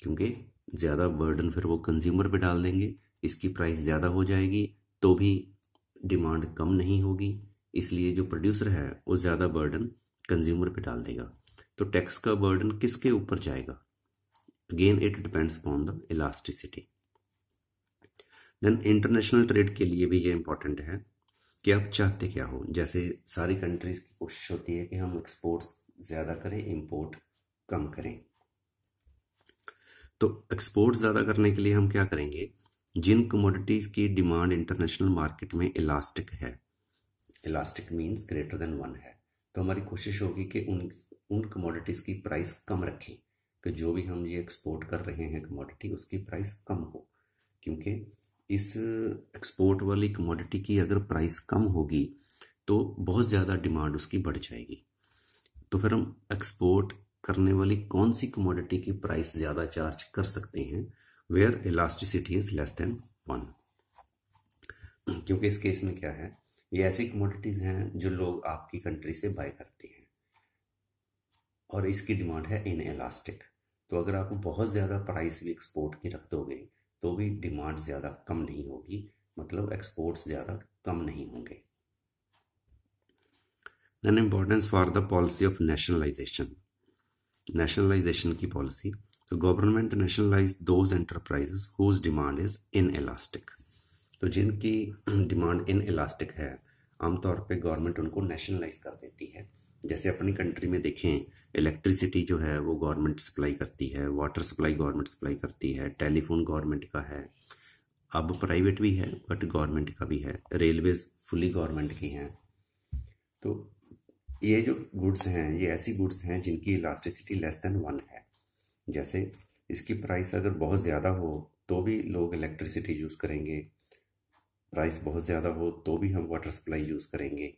क्योंकि ज़्यादा बर्डन फिर वो कंज्यूमर पे डाल देंगे, इसकी प्राइस ज़्यादा हो जाएगी तो भी डिमांड कम नहीं होगी, इसलिए जो प्रोड्यूसर है वो ज़्यादा बर्डन कंज्यूमर पे डाल देगा। तो टैक्स का बर्डन किसके ऊपर जाएगा? Again it depends upon the elasticity. Then international trade के लिए भी ये इंपॉर्टेंट है कि आप चाहते क्या हो। जैसे सारी कंट्रीज की कोशिश होती है कि हम एक्सपोर्ट्स ज़्यादा करें, इंपोर्ट कम करें। तो एक्सपोर्ट ज़्यादा करने के लिए हम क्या करेंगे, जिन कमोडिटीज़ की डिमांड इंटरनेशनल मार्केट में इलास्टिक है, इलास्टिक मीन्स ग्रेटर देन 1 है, तो हमारी कोशिश होगी कि उन कमोडिटीज़ की प्राइस कम रखें, कि जो भी हम ये एक्सपोर्ट कर रहे हैं कमोडिटी उसकी प्राइस कम हो, क्योंकि इस एक्सपोर्ट वाली कमोडिटी की अगर प्राइस कम होगी तो बहुत ज़्यादा डिमांड उसकी बढ़ जाएगी। तो फिर हम एक्सपोर्ट करने वाली कौन सी कमोडिटी की प्राइस ज़्यादा चार्ज कर सकते हैं, where elasticity is less than 1, क्योंकि इस केस में क्या है, ये ऐसी कमोडिटीज़ हैं जो लोग आपकी कंट्री से बाय करते हैं और इसकी डिमांड है इन इलास्टिक। तो अगर आप बहुत ज़्यादा प्राइस भी एक्सपोर्ट की रख दोगे तो भी डिमांड ज़्यादा कम नहीं होगी, मतलब एक्सपोर्ट्स ज़्यादा कम नहीं होंगे। Then importance for the policy of nationalisation, nationalisation की पॉलिसी। तो government nationalise those enterprises whose demand is in elastic, तो जिनकी डिमांड इन इलास्टिक है आमतौर पे गवर्नमेंट उनको नेशनलाइज कर देती है। जैसे अपनी कंट्री में देखें, इलेक्ट्रिसिटी जो है वो गवर्नमेंट सप्लाई करती है, वाटर सप्लाई गवर्नमेंट सप्लाई करती है, टेलीफोन गवर्नमेंट का है, अब प्राइवेट भी है बट गवर्नमेंट का भी है, रेलवेज फुली गवर्नमेंट की हैं। तो ये जो गुड्स हैं ये ऐसी गुड्स हैं जिनकी इलास्टिसिटी लेस देन 1 है। जैसे इसकी प्राइस अगर बहुत ज़्यादा हो तो भी लोग इलेक्ट्रिसिटी यूज़ करेंगे, प्राइस बहुत ज़्यादा हो तो भी हम वाटर सप्लाई यूज़ करेंगे।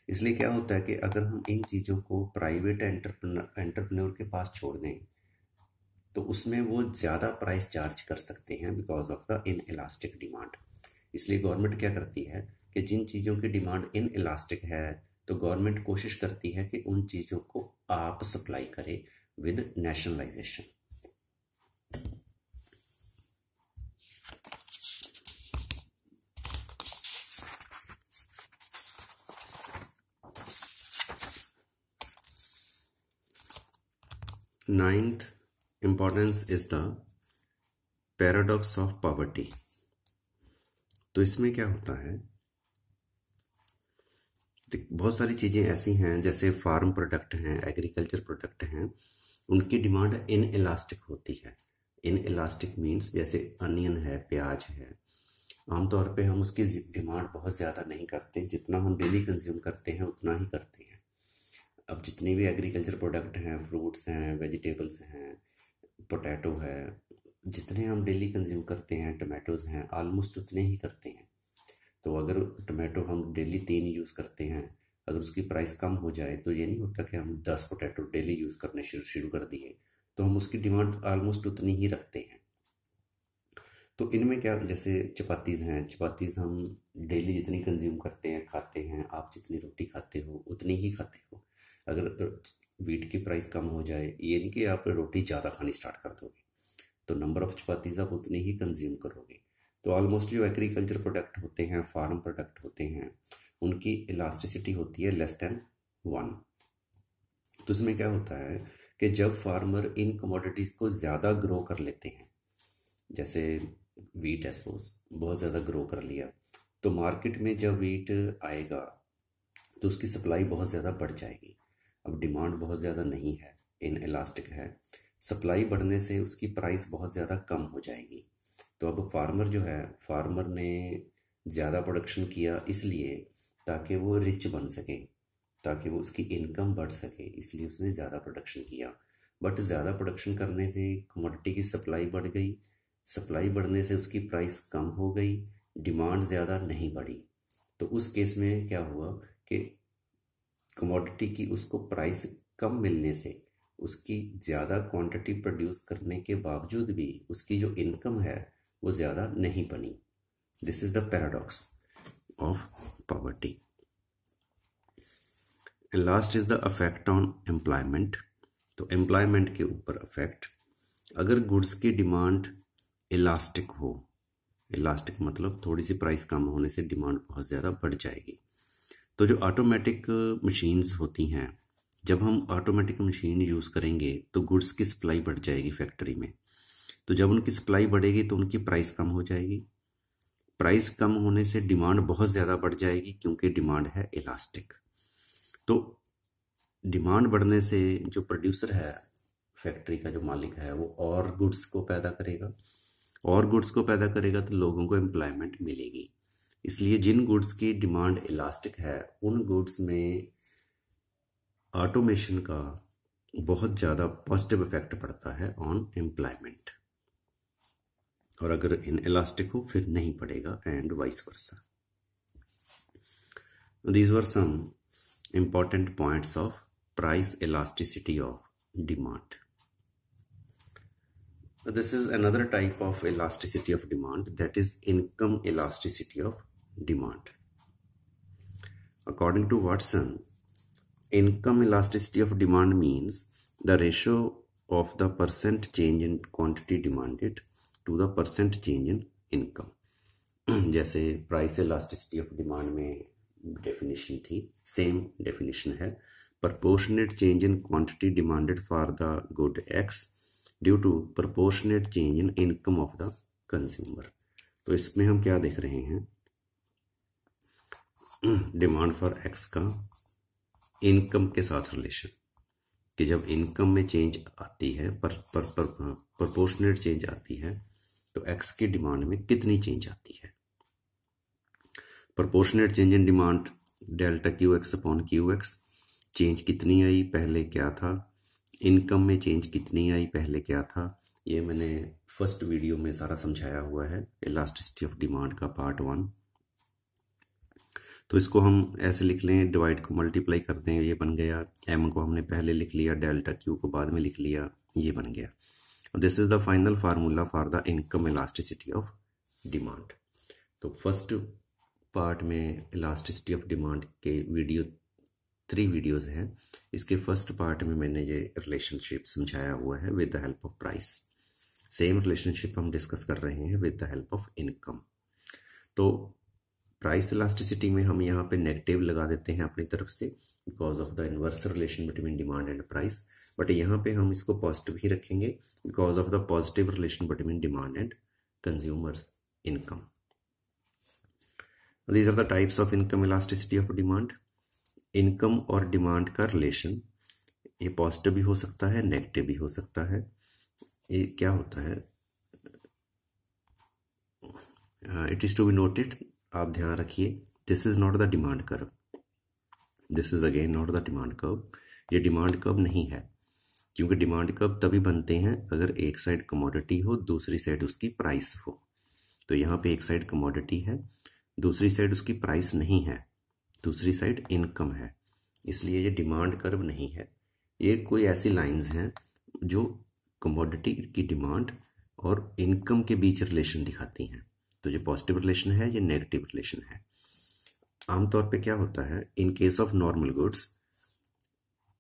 इसलिए क्या होता है कि अगर हम इन चीज़ों को प्राइवेट एंटरप्रेन्योर के पास छोड़ दें तो उसमें वो ज़्यादा प्राइस चार्ज कर सकते हैं because of the in elastic demand. इसलिए गवर्नमेंट क्या करती है कि जिन चीज़ों की डिमांड इन इलास्टिक है तो गवर्नमेंट कोशिश करती है कि उन चीज़ों को आप सप्लाई करें with nationalisation. Ninth importance is the paradox of poverty. तो इसमें क्या होता है, बहुत सारी चीज़ें ऐसी हैं जैसे फार्म प्रोडक्ट हैं, एग्रीकल्चर प्रोडक्ट हैं, उनकी डिमांड इन इलास्टिक होती है। इन इलास्टिक मीन्स जैसे अनियन है, प्याज है, आमतौर पे हम उसकी डिमांड बहुत ज़्यादा नहीं करते, जितना हम डेली कंज्यूम करते हैं उतना ही करते हैं। अब जितनी भी एग्रीकल्चर प्रोडक्ट हैं, फ्रूट्स हैं, वेजिटेबल्स हैं, पोटैटो है, जितने हम डेली कंज्यूम करते हैं, टमाटोज़ हैं, आलमोस्ट उतने ही करते हैं। तो अगर टमाटो हम डेली 3 यूज़ करते हैं, अगर उसकी प्राइस कम हो जाए तो ये नहीं होता कि हम 10 पोटैटो डेली यूज़ करने शुरू कर दिए, तो हम उसकी डिमांड आलमोस्ट उतनी ही रखते हैं। तो इनमें क्या, जैसे चपातीज़ हैं, चपातीज़ हम डेली जितनी कंज्यूम करते हैं, खाते हैं, आप जितनी रोटी खाते हो उतनी ही खाते हो। अगर वीट की प्राइस कम हो जाए, ये नहीं कि आप रोटी ज़्यादा खानी स्टार्ट कर दोगे, तो नंबर ऑफ चपातीज़ आप उतनी ही कंज्यूम करोगे। तो ऑलमोस्ट जो एग्रीकल्चर प्रोडक्ट होते हैं, फार्म प्रोडक्ट होते हैं, उनकी इलास्टिसिटी होती है लेस देन 1। तो इसमें क्या होता है कि जब फार्मर इन कमोडिटीज़ को ज़्यादा ग्रो कर लेते हैं, जैसे वीट है सपोज, बहुत ज़्यादा ग्रो कर लिया, तो मार्केट में जब वीट आएगा तो उसकी सप्लाई बहुत ज़्यादा बढ़ जाएगी। अब डिमांड बहुत ज़्यादा नहीं है, इन इलास्टिक है, सप्लाई बढ़ने से उसकी प्राइस बहुत ज़्यादा कम हो जाएगी। तो अब फार्मर जो है, फार्मर ने ज़्यादा प्रोडक्शन किया इसलिए ताकि वो रिच बन सके, ताकि वो उसकी इनकम बढ़ सके, इसलिए उसने ज़्यादा प्रोडक्शन किया। बट ज़्यादा प्रोडक्शन करने से कमोडिटी की सप्लाई बढ़ गई, सप्लाई बढ़ने से उसकी प्राइस कम हो गई, डिमांड ज़्यादा नहीं बढ़ी। तो उस केस में क्या हुआ कि कमोडिटी की उसको प्राइस कम मिलने से उसकी ज़्यादा क्वांटिटी प्रोड्यूस करने के बावजूद भी उसकी जो इनकम है वो ज़्यादा नहीं बनी। This is the paradox of poverty. Last is the affect on employment. तो एम्प्लॉयमेंट के ऊपर अफेक्ट, अगर गुड्स की डिमांड इलास्टिक हो, इलास्टिक मतलब थोड़ी सी प्राइस कम होने से डिमांड बहुत ज़्यादा बढ़ जाएगी। तो जो ऑटोमेटिक मशीन्स होती हैं, जब हम ऑटोमेटिक मशीन यूज़ करेंगे तो गुड्स की सप्लाई बढ़ जाएगी फैक्ट्री में। तो जब उनकी सप्लाई बढ़ेगी तो उनकी प्राइस कम हो जाएगी, प्राइस कम होने से डिमांड बहुत ज़्यादा बढ़ जाएगी क्योंकि डिमांड है इलास्टिक। तो डिमांड बढ़ने से जो प्रोड्यूसर है फैक्ट्री का जो मालिक है वो और गुड्स को पैदा करेगा, और गुड्स को पैदा करेगा तो लोगों को एम्प्लॉयमेंट मिलेगी। इसलिए जिन गुड्स की डिमांड इलास्टिक है उन गुड्स में ऑटोमेशन का बहुत ज़्यादा पॉजिटिव इफेक्ट पड़ता है ऑन एम्प्लॉयमेंट, और अगर इन इलास्टिक हो फिर नहीं पड़ेगा, and vice versa. These were some important points of price elasticity of demand. This is another type of elasticity of demand, that is income elasticity of demand. According to Watson, income elasticity of demand means the ratio of the percent change in quantity demanded to the percent change in income. जैसे प्राइस elasticity of demand में डेफिनेशन थी, सेम डेफिनेशन है, proportionate change in quantity demanded for the good X due to proportionate change in income of the consumer. तो इसमें हम क्या देख रहे हैं, डिमांड फॉर एक्स का इनकम के साथ रिलेशन, कि जब इनकम में चेंज आती है, प्रोपोर्शनेट चेंज आती है, तो एक्स की डिमांड में कितनी चेंज आती है। Proportionate change in demand delta Q x upon Q x, change कितनी आई, पहले क्या था। इनकम में चेंज कितनी आई, पहले क्या था। ये मैंने फर्स्ट वीडियो में सारा समझाया हुआ है, इलास्टिसिटी ऑफ डिमांड का पार्ट 1। तो इसको हम ऐसे लिख लें, डिवाइड को मल्टीप्लाई करते हैं, ये बन गया। एम को हमने पहले लिख लिया, डेल्टा क्यू को बाद में लिख लिया, ये बन गया। This is the final formula for the income elasticity of demand. तो फर्स्ट पार्ट में इलास्टिसिटी ऑफ डिमांड के वीडियो 3 वीडियोज़ हैं। इसके फर्स्ट पार्ट में मैंने ये रिलेशनशिप समझाया हुआ है with the help of price. Same relationship हम डिस्कस कर रहे हैं with the help of income. तो प्राइस इलास्टिसिटी में हम यहाँ पे नेगेटिव लगा देते हैं अपनी तरफ से, because of the inverse relation between demand and price. But यहाँ पे हम इसको पॉजिटिव ही रखेंगे, because of the positive relation between demand and consumers income. These are the types of income elasticity of demand. Income और डिमांड का रिलेशन, ये पॉजिटिव भी हो सकता है, नेगेटिव भी हो सकता है। ये क्या होता है, it is to be noted, आप ध्यान रखिए, this is not the demand curve, this is again not the demand curve. ये डिमांड कर्व नहीं है, क्योंकि डिमांड कर्व तभी बनते हैं अगर एक साइड कमोडिटी हो, दूसरी साइड उसकी प्राइस हो। तो यहाँ पे एक साइड कमोडिटी है, दूसरी साइड उसकी प्राइस नहीं है, दूसरी साइड इनकम है, इसलिए ये डिमांड कर्व नहीं है। ये कोई ऐसी लाइंस हैं जो कमोडिटी की डिमांड और इनकम के बीच रिलेशन दिखाती हैं। तो ये पॉजिटिव रिलेशन है, ये नेगेटिव रिलेशन है। आमतौर पे क्या होता है, इन case of normal goods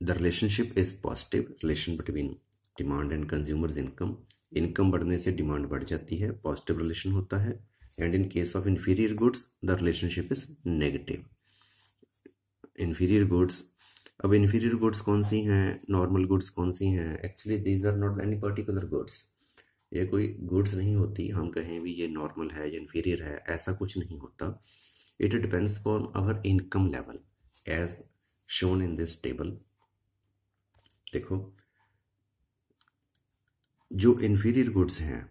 the relationship is positive, relation between demand and consumers income. Income बढ़ने से डिमांड बढ़ जाती है, पॉजिटिव रिलेशन होता है। And in case of inferior goods, the relationship is negative. Inferior goods, अब inferior goods कौन सी हैं, normal goods कौन सी हैं? Actually, these are not any particular goods. ये कोई goods नहीं होती, हम कहें भी ये normal है, ये inferior है, ऐसा कुछ नहीं होता। It depends upon our income level, as shown in this table. देखो, जो inferior goods हैं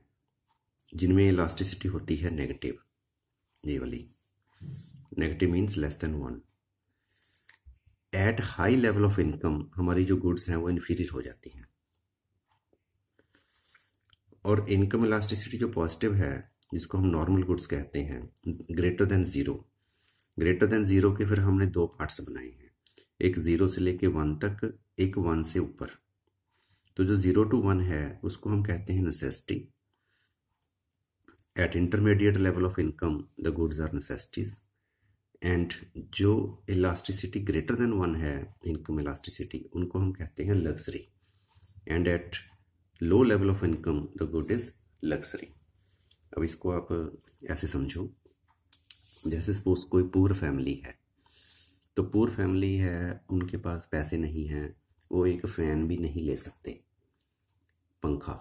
जिनमें इलास्टिसिटी होती है नेगेटिव, ये वाली negative means less than 1, at high level of income हमारी जो गुड्स हैं वो इन्फीरियर हो जाती हैं। और इनकम इलास्टिसिटी जो पॉजिटिव है, जिसको हम नॉर्मल गुड्स कहते हैं, ग्रेटर देन 0। ग्रेटर देन 0 के फिर हमने 2 पार्ट्स बनाए हैं, एक 0 से लेके 1 तक, एक 1 से ऊपर। तो जो 0 to 1 है उसको हम कहते हैं necessity. At intermediate level of income, the goods are necessities. And जो elasticity greater than 1 है, income elasticity, उनको हम कहते हैं luxury. And at low level of income, the good is luxury. अब इसको आप ऐसे समझो, जैसे सपोज कोई पुअर फैमिली है, तो पुअर फैमिली है, उनके पास पैसे नहीं हैं, वो एक फैन भी नहीं ले सकते, पंखा।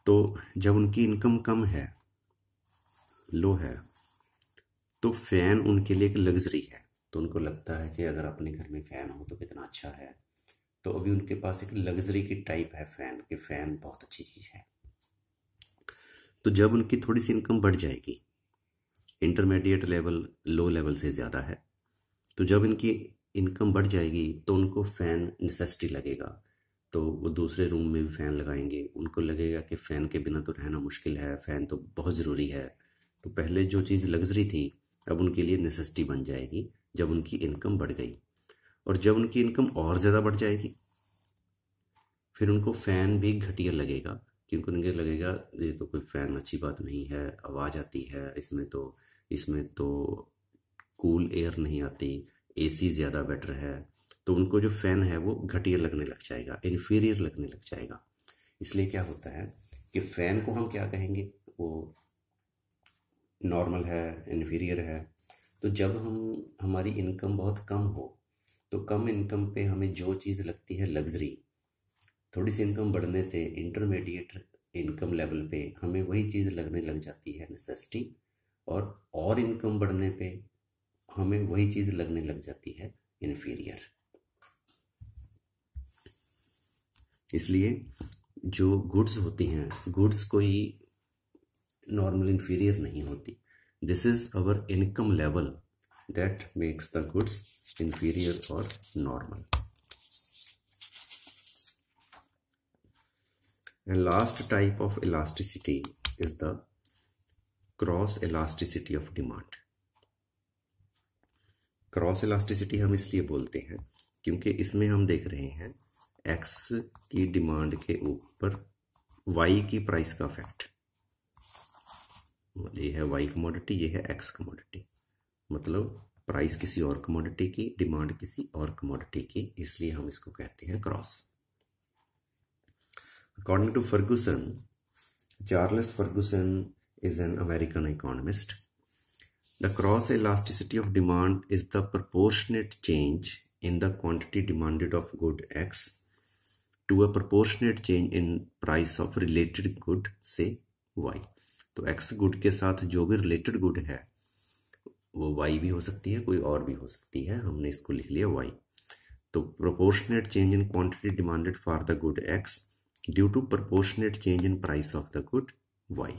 तो जब उनकी इनकम कम है, लो है, तो फैन उनके लिए एक लग्जरी है। तो उनको लगता है कि अगर अपने घर में फैन हो तो कितना अच्छा है, तो अभी उनके पास एक लग्जरी की टाइप है फैन के, फैन बहुत अच्छी चीज़ है। तो जब उनकी थोड़ी सी इनकम बढ़ जाएगी, इंटरमीडिएट लेवल लो लेवल से ज़्यादा है, तो जब इनकी इनकम बढ़ जाएगी तो उनको फ़ैन नेसेसिटी लगेगा, तो वो दूसरे रूम में भी फ़ैन लगाएंगे। उनको लगेगा कि फ़ैन के बिना तो रहना मुश्किल है, फ़ैन तो बहुत ज़रूरी है। तो पहले जो चीज़ लग्जरी थी अब उनके लिए नेसेसिटी बन जाएगी जब उनकी इनकम बढ़ गई। और जब उनकी इनकम और ज़्यादा बढ़ जाएगी फिर उनको फ़ैन भी घटिया लगेगा, क्योंकि उनको लगेगा ये तो कोई फ़ैन अच्छी बात नहीं है, आवाज़ आती है इसमें तो कूल एयर नहीं आती, एसी ज़्यादा बेटर है। तो उनको जो फ़ैन है वो घटिया लगने लग जाएगा, इन्फीरियर लगने लग जाएगा। इसलिए क्या होता है कि फ़ैन को हम क्या कहेंगे, वो नॉर्मल है, इन्फीरियर है। तो जब हमारी इनकम बहुत कम हो तो कम इनकम पे हमें जो चीज़ लगती है लग्जरी, थोड़ी सी इनकम बढ़ने से इंटरमीडिएट इनकम लेवल पे हमें वही चीज़ लगने लग जाती है नेसेसिटी, और इनकम बढ़ने पे हमें वही चीज़ लगने लग जाती है इन्फीरियर। इसलिए जो गुड्स होती हैं, गुड्स कोई नॉर्मल इन्फीरियर नहीं होती। This is our income level that makes the goods inferior और normal. And last type of elasticity is the cross elasticity of demand। Cross elasticity हम इसलिए बोलते हैं क्योंकि इसमें हम देख रहे हैं x की डिमांड के ऊपर y की प्राइस का इफेक्ट। ये है y कमोडिटी, ये है x कमोडिटी, मतलब प्राइस किसी और कमोडिटी की, डिमांड किसी और कमोडिटी की, इसलिए हम इसको कहते हैं cross. According to Ferguson, Charles Ferguson is an American economist. The cross elasticity of demand is the proportionate change in the quantity demanded of good X to a proportionate change in price of related good, say Y। तो X गुड के साथ जो भी रिलेटेड गुड है वो Y भी हो सकती है, कोई और भी हो सकती है, हमने इसको लिख लिया Y। तो proportionate change in quantity demanded for the good X due to proportionate change in price of the good Y.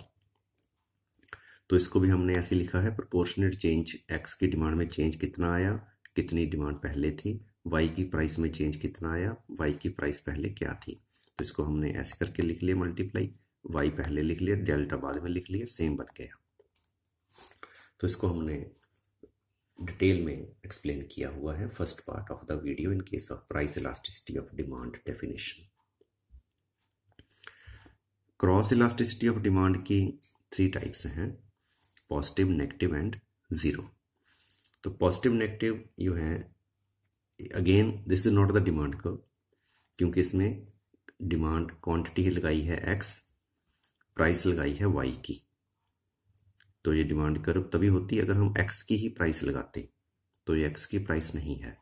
तो इसको भी हमने ऐसे लिखा है, प्रपोर्शनेट चेंज, एक्स की डिमांड में चेंज कितना आया, कितनी डिमांड पहले थी, वाई की प्राइस में चेंज कितना आया, वाई की प्राइस पहले क्या थी। तो इसको हमने ऐसे करके लिख लिया, मल्टीप्लाई, वाई पहले लिख लिया, डेल्टा बाद में लिख लिया, सेम बन गया। तो इसको हमने डिटेल में एक्सप्लेन किया हुआ है first part of the video in case of price elasticity of demand definition. Cross elasticity of demand की 3 टाइप्स हैं, पॉजिटिव, नेगेटिव एंड ज़ीरो। तो पॉजिटिव नेगेटिव जो है, again this is not the demand curve, क्योंकि इसमें डिमांड क्वांटिटी लगाई है x, प्राइस लगाई है y की। तो ये डिमांड कर्व तभी होती है अगर हम x की ही प्राइस लगाते, तो ये x की प्राइस नहीं है,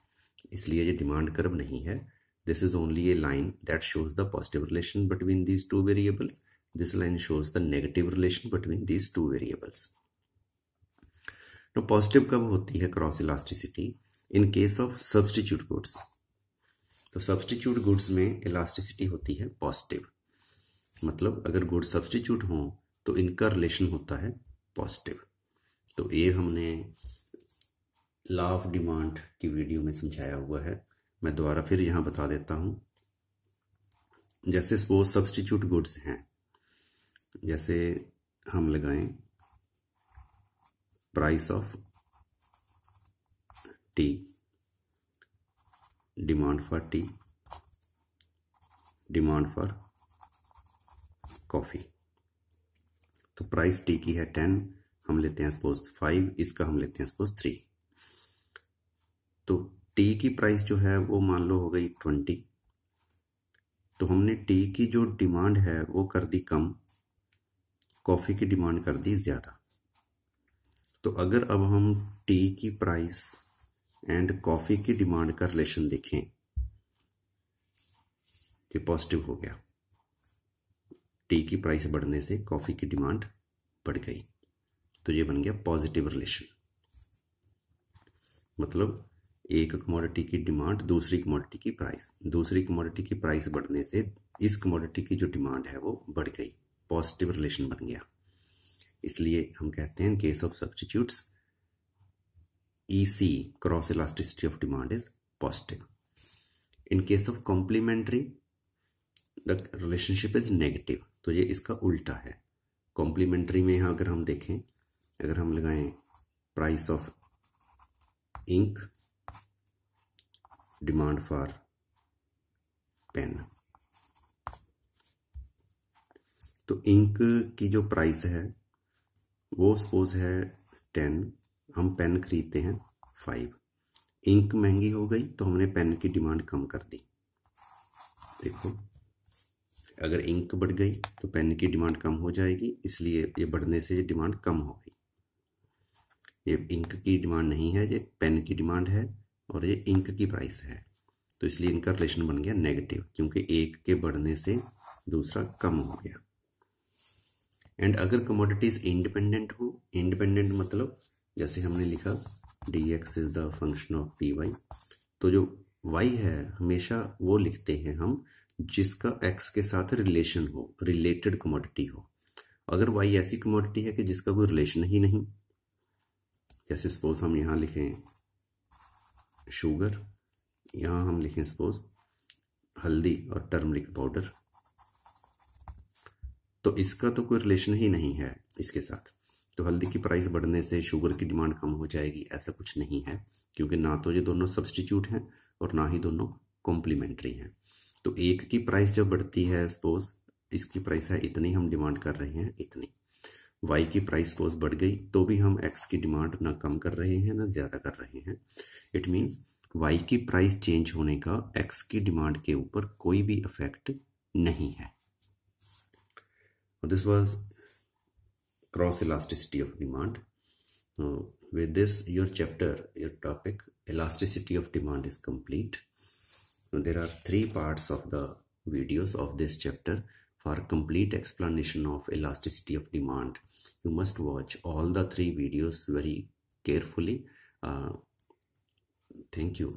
इसलिए ये डिमांड कर्व नहीं है। This is only a line that shows the positive relation between these two variables. This line shows the negative relation between these two variables. Now, positive कब होती है cross elasticity? In case of substitute goods. तो substitute goods में इलास्टिसिटी होती है पॉजिटिव, मतलब अगर गुड्स सब्सटीट्यूट हों तो इनका रिलेशन होता है पॉजिटिव। तो ये हमने लॉ ऑफ डिमांड की वीडियो में समझाया हुआ है, मैं दोबारा फिर यहाँ बता देता हूँ। जैसे सपोज सब्सटीट्यूट गुड्स हैं, जैसे हम लगाएं price of T, demand for T, demand for coffee. तो प्राइस टी की है 10, हम लेते हैं सपोज 5, इसका हम लेते हैं सपोज 3। तो टी की प्राइस जो है वो मान लो हो गई 20, तो हमने टी की जो डिमांड है वो कर दी कम, कॉफ़ी की डिमांड कर दी ज़्यादा। तो अगर अब हम टी की प्राइस एंड कॉफ़ी की डिमांड का रिलेशन देखें, ये पॉजिटिव हो गया, टी की प्राइस बढ़ने से कॉफ़ी की डिमांड बढ़ गई, तो ये बन गया पॉजिटिव रिलेशन। मतलब एक कमोडिटी की डिमांड, दूसरी कमोडिटी की प्राइस, दूसरी कमोडिटी की प्राइस बढ़ने से इस कमोडिटी की जो डिमांड है वो बढ़ गई, पॉजिटिव रिलेशन बन गया। इसलिए हम कहते हैं case of substitutes EC, cross elasticity of demand is positive. In case of complementary the relationship is negative. तो ये इसका उल्टा है। कॉम्प्लीमेंट्री में यहाँ अगर हम देखें, अगर हम लगाएं price of ink, demand for pen, तो इंक की जो प्राइस है वो सपोज है 10, हम पेन खरीदते हैं 5। इंक महंगी हो गई तो हमने पेन की डिमांड कम कर दी। देखो, अगर इंक बढ़ गई तो पेन की डिमांड कम हो जाएगी, इसलिए ये बढ़ने से ये डिमांड कम हो गई। ये इंक की डिमांड नहीं है, ये पेन की डिमांड है और ये इंक की प्राइस है, तो इसलिए इनका रिलेशन बन गया नेगेटिव, क्योंकि एक के बढ़ने से दूसरा कम हो गया। एंड अगर कमोडिटीज इंडिपेंडेंट हो, इंडिपेंडेंट मतलब जैसे हमने लिखा dx is the function of py, तो जो y है हमेशा वो लिखते हैं हम जिसका x के साथ रिलेशन हो, रिलेटेड कमोडिटी हो। अगर y ऐसी कमोडिटी है कि जिसका कोई रिलेशन ही नहीं, जैसे सपोज हम यहाँ लिखें शुगर, यहाँ हम लिखें सपोज हल्दी और टर्मरिक पाउडर, तो इसका तो कोई रिलेशन ही नहीं है इसके साथ, तो हल्दी की प्राइस बढ़ने से शुगर की डिमांड कम हो जाएगी, ऐसा कुछ नहीं है, क्योंकि ना तो ये दोनों सब्स्टिट्यूट हैं और ना ही दोनों कॉम्प्लीमेंट्री हैं। तो एक की प्राइस जब बढ़ती है, सपोज इसकी प्राइस है इतनी, हम डिमांड कर रहे हैं इतनी, वाई की प्राइस सपोज बढ़ गई तो भी हम एक्स की डिमांड ना कम कर रहे हैं ना ज़्यादा कर रहे हैं। इट मीन्स वाई की प्राइस चेंज होने का एक्स की डिमांड के ऊपर कोई भी इफेक्ट नहीं है। This was cross elasticity of demand. With this, your topic elasticity of demand is complete. There are 3 parts of the videos of this chapter. For complete explanation of elasticity of demand, you must watch all the 3 videos very carefully. Thank you.